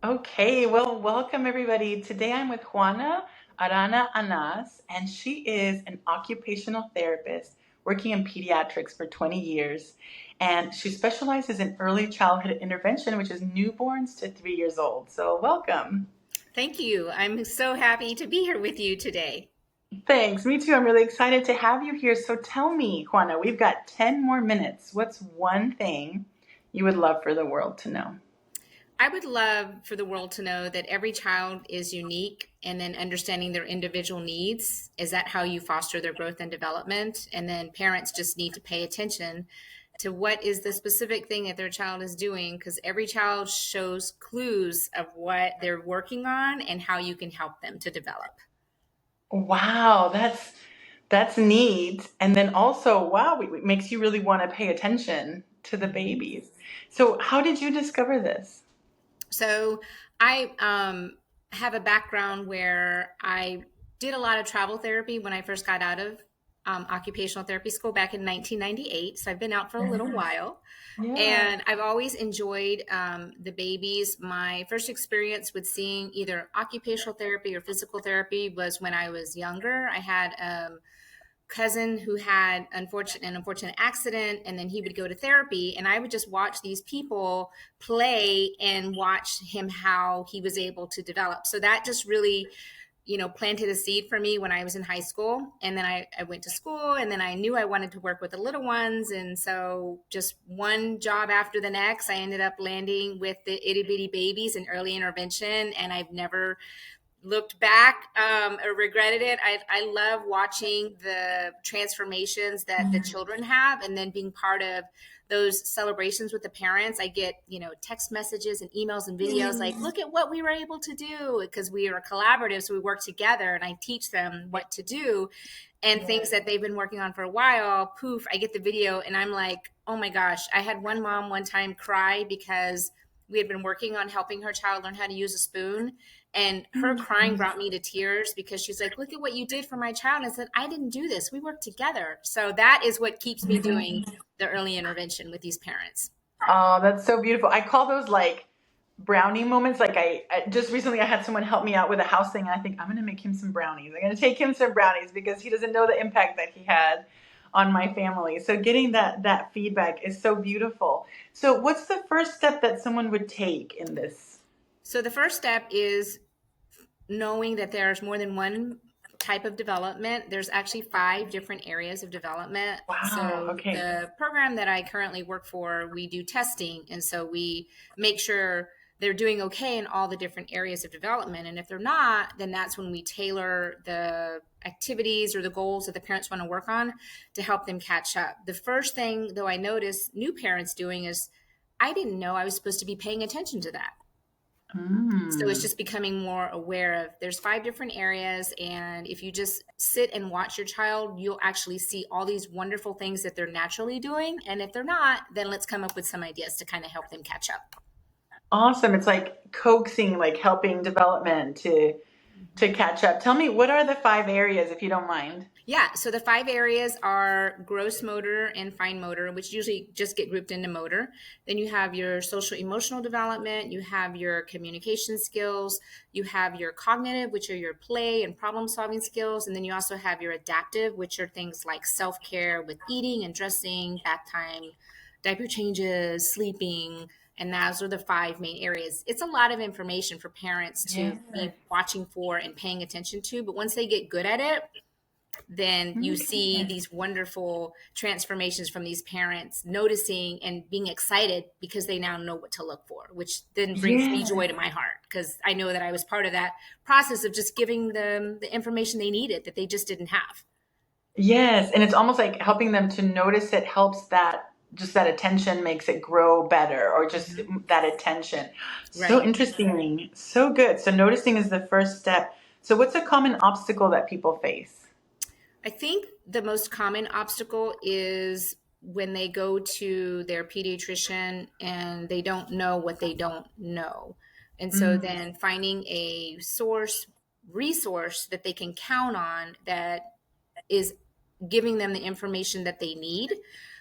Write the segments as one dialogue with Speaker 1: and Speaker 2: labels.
Speaker 1: Okay, well, welcome everybody. Today I'm with Juana Arana-Annas, and she is an occupational therapist working in pediatrics for 20 years. And she specializes in early childhood intervention, which is newborns to 3 years old. So, welcome.
Speaker 2: Thank you. I'm so happy to be here with you today.
Speaker 1: Thanks. Me too. I'm really excited to have you here. So, tell me, Juana, we've got 10 more minutes. What's one thing you would love for the world to know?
Speaker 2: I would love for the world to know that every child is unique and then understanding their individual needs. Is that how you foster their growth and development? And then parents just need to pay attention to what is the specific thing that their child is doing because every child shows clues of what they're working on and how you can help them to develop.
Speaker 1: Wow, that's neat. And then also, wow, it makes you really want to pay attention to the
Speaker 2: Mhm.
Speaker 1: babies. So, how did you discover this?
Speaker 2: So I have a background where I did a lot of travel therapy when I first got out of occupational therapy school back in 1998. So I've been out for a little
Speaker 1: Mhm.
Speaker 2: while.
Speaker 1: Yeah.
Speaker 2: And I've always enjoyed the babies. My first experience with seeing either occupational therapy or physical therapy was when I was younger. I had cousin who had an unfortunate accident, and then he would go to therapy, and I would just watch these people play and watch him how he was able to develop. So that just really planted a seed for me when I was in high school. And then I went to school, and then I knew I wanted to work with the little ones. And so just one job after the next, I ended up landing with the itty bitty babies in early intervention. And I've never looked back or regretted it. I love watching the transformations that the
Speaker 1: Mhm.
Speaker 2: children have and then being part of those celebrations with the parents. I get, text messages and emails and videos like, look at what we were able to do because we are collaborative. So we work together and I teach them what to do and things
Speaker 1: Yes.
Speaker 2: that they've been working on for a while. Poof, I get the video and I'm like, oh my gosh. I had one mom one time cry because we had been working on helping her child learn how to use a spoon, and her crying
Speaker 1: Mhm.
Speaker 2: brought me to tears because she's like, look at what you did for my child. And I said, I didn't do this. We worked together. So that is what keeps me doing the early intervention with these parents.
Speaker 1: Oh, that's so beautiful. I call those like brownie moments. Like I just recently I had someone help me out with a house thing, and I think I'm gonna make him some brownies. I'm gonna take him some brownies because he doesn't know the impact that he had on my family. So getting that feedback is so beautiful. So what's the first step that someone would take in this?
Speaker 2: So the first step is knowing that there's more than one type of development. There's actually 5 different areas of development.
Speaker 1: Wow.
Speaker 2: So
Speaker 1: Okay.
Speaker 2: the program that I currently work for, we do testing. And so we make sure they're doing okay in all the different areas of development. And if they're not, then that's when we tailor the activities or the goals that the parents want to work on to help them catch up. The first thing, though, I notice new parents doing is I didn't know I was supposed to be paying attention to that. So it's
Speaker 1: Mm.
Speaker 2: just becoming more aware of there's 5 different areas, and if you just sit and watch your child, you'll actually see all these wonderful things that they're naturally doing, and if they're not, then let's come up with some ideas to kind of help them catch up.
Speaker 1: Awesome. It's like coaxing, like helping development to catch up. Tell me, what are the 5 areas, if you don't mind?
Speaker 2: Yeah, so the 5 areas are gross motor and fine motor, which usually just get grouped into motor. Then you have your social emotional development, you have your communication skills, you have your cognitive, which are your play and problem solving skills, and then you also have your adaptive, which are things like self care with eating and dressing, bath time, diaper changes, sleeping. And those are the 5 main areas. It's a lot of information for parents
Speaker 1: Yeah.
Speaker 2: to be watching for and paying attention to, but once they get good at it, then you see
Speaker 1: Okay.
Speaker 2: these wonderful transformations from these parents noticing and being excited because they now know what to look for, which then brings me
Speaker 1: Yeah.
Speaker 2: joy to my heart because I know that I was part of that process of just giving them the information they needed that they just didn't have.
Speaker 1: Yes, and it's almost like helping them to notice it helps that just that attention makes it grow better or just
Speaker 2: Mhm.
Speaker 1: that attention. So
Speaker 2: Right.
Speaker 1: interesting. So good. So noticing is the first step. So what's a common obstacle that people face?
Speaker 2: I think the most common obstacle is when they go to their pediatrician and they don't know what they don't know. And so
Speaker 1: Mm,
Speaker 2: then finding a resource that they can count on that is giving them the information that they need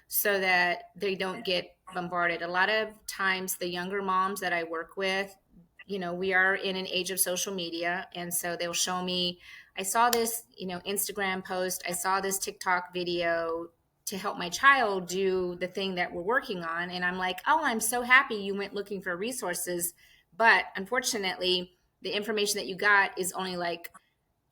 Speaker 2: so that they don't get bombarded. A lot of times, the younger moms that I work with, we are in an age of social media. And so they'll show me, I saw this, Instagram post, I saw this TikTok video to help my child do the thing that we're working on. And I'm like, oh, I'm so happy you went looking for resources. But unfortunately, the information that you got is only like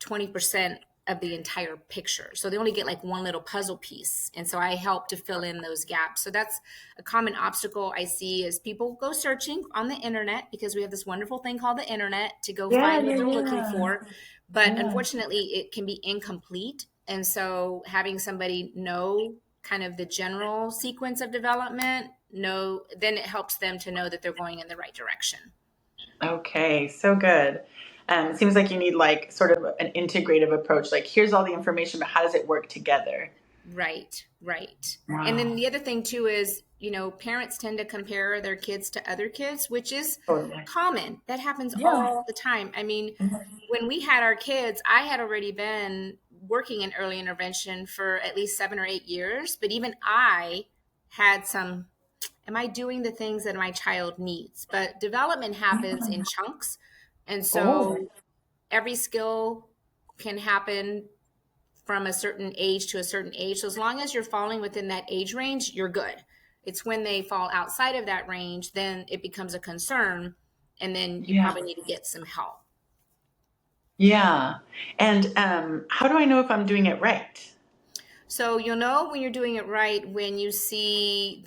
Speaker 2: 20% of the entire picture. So they only get like one little puzzle piece. And so I help to fill in those gaps. So that's a common obstacle I see is people go searching on the internet because we have this wonderful thing called the internet to go
Speaker 1: Yeah,
Speaker 2: find what
Speaker 1: yeah,
Speaker 2: they're looking
Speaker 1: yeah.
Speaker 2: for. But
Speaker 1: Yeah.
Speaker 2: unfortunately, it can be incomplete. And so having somebody know kind of the general sequence of development, then it helps them to know that they're going in the right direction.
Speaker 1: Okay, so good. It seems like you need like sort of an integrative approach. Like, here's all the information, but how does it work together?
Speaker 2: Right, right. And then
Speaker 1: Wow.
Speaker 2: the other thing too is, parents tend to compare their kids to other kids, which is
Speaker 1: Totally.
Speaker 2: common. That happens
Speaker 1: Yeah.
Speaker 2: all the time. I mean, when we had our kids, I had already been working in early intervention for at least 7 or 8 years, but even I had some, am I doing the things that my child needs? But development happens in chunks. And
Speaker 1: Oh,
Speaker 2: so every skill can happen from a certain age to a certain age. So as long as you're falling within that age range, you're good. It's when they fall outside of that range, then it becomes a concern. And then you
Speaker 1: yeah.
Speaker 2: probably need to get some help.
Speaker 1: Yeah. And how do I know if I'm doing it right?
Speaker 2: So you'll know when you're doing it right when you see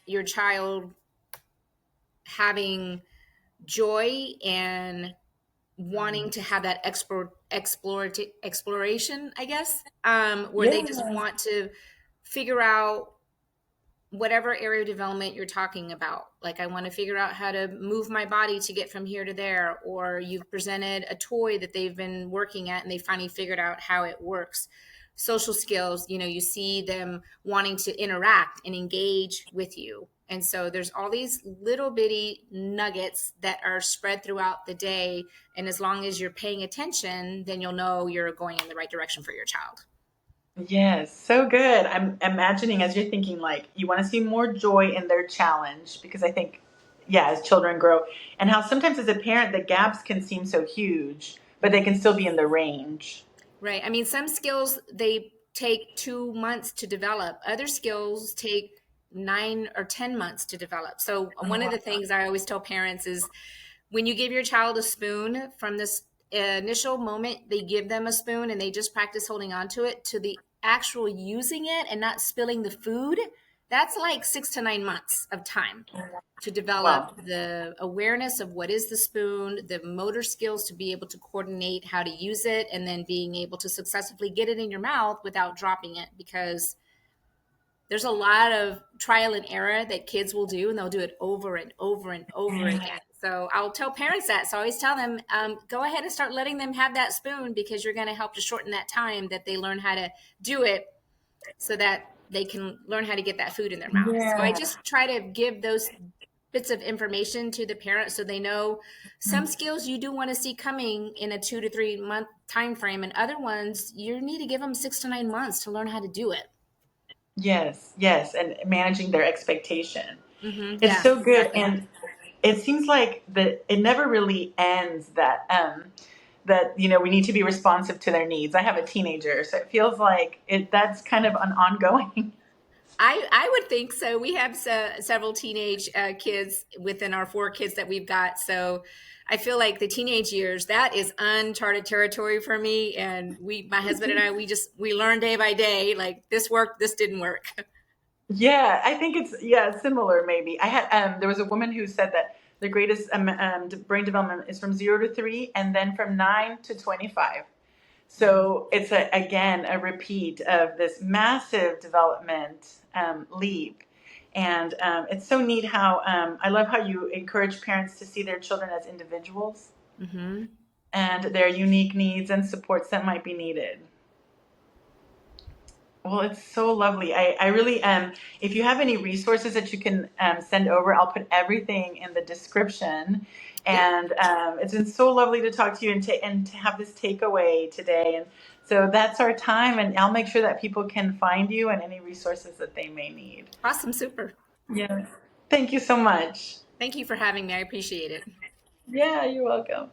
Speaker 2: your child having joy and wanting to have that exploration, I guess, where they just
Speaker 1: Yeah.
Speaker 2: want to figure out whatever area of development you're talking about. Like, I want to figure out how to move my body to get from here to there, or you've presented a toy that they've been working at and they finally figured out how it works. Social skills, you see them wanting to interact and engage with you. And so there's all these little bitty nuggets that are spread throughout the day. And as long as you're paying attention, then you'll know you're going in the right direction for your child.
Speaker 1: Yes, so good. I'm imagining as you're thinking, like, you want to see more joy in their challenge because I think, yeah, as children grow, and how sometimes as a parent, the gaps can seem so huge, but they can still be in the range.
Speaker 2: Right. I mean, some skills they take 2 months to develop. Other skills take 9 or 10 months to develop. So one of the things I always tell parents is when you give your child a spoon from this initial moment they give them a spoon and they just practice holding on to it to the actual using it and not spilling the food, that's like 6 to 9 months of time to develop
Speaker 1: Wow.
Speaker 2: the awareness of what is the spoon, the motor skills to be able to coordinate how to use it, and then being able to successfully get it in your mouth without dropping it. Because there's a lot of trial and error that kids will do, and they'll do it over and over and over again. So I'll tell parents that. So I always tell them, go ahead and start letting them have that spoon because you're going to help to shorten that time that they learn how to do it so that they can learn how to get that food in their mouth. So I
Speaker 1: Yeah.
Speaker 2: just try to give those bits of information to the parent so they know some skills you do want to see coming in a 2 to 3 month time frame, and other ones you need to give them 6 to 9 months to learn how to do it.
Speaker 1: Yes, yes, and managing their expectation. It's
Speaker 2: Yeah,
Speaker 1: so good,
Speaker 2: exactly.
Speaker 1: and it seems like that it never really ends that we need to be responsive to their needs. I have a teenager, so it feels like that's kind of an ongoing.
Speaker 2: I would think so. We have several teenage kids within our 4 kids that we've got. So I feel like the teenage years, that is uncharted territory for me. And my husband and I, we learn day by day, like this worked, this didn't work.
Speaker 1: Yeah, I think it's similar maybe. I had there was a woman who said that the greatest brain development is from 0 to 3, and then from 9 to 25. So it's again a repeat of this massive development leap, and it's so neat how I love how you encourage parents to see their children as individuals
Speaker 2: Mm-hmm.
Speaker 1: and their unique needs and supports that might be needed. Well, it's so lovely. I really if you have any resources that you can send over, I'll put everything in the description.
Speaker 2: Yeah,
Speaker 1: And it's been so lovely to talk to you and to have this takeaway today. And so that's our time, and I'll make sure that people can find you and any resources that they may need.
Speaker 2: awesome, super.
Speaker 1: Yeah. Thank you so much.
Speaker 2: Thank you for having me. I appreciate it.
Speaker 1: Yeah, you're welcome.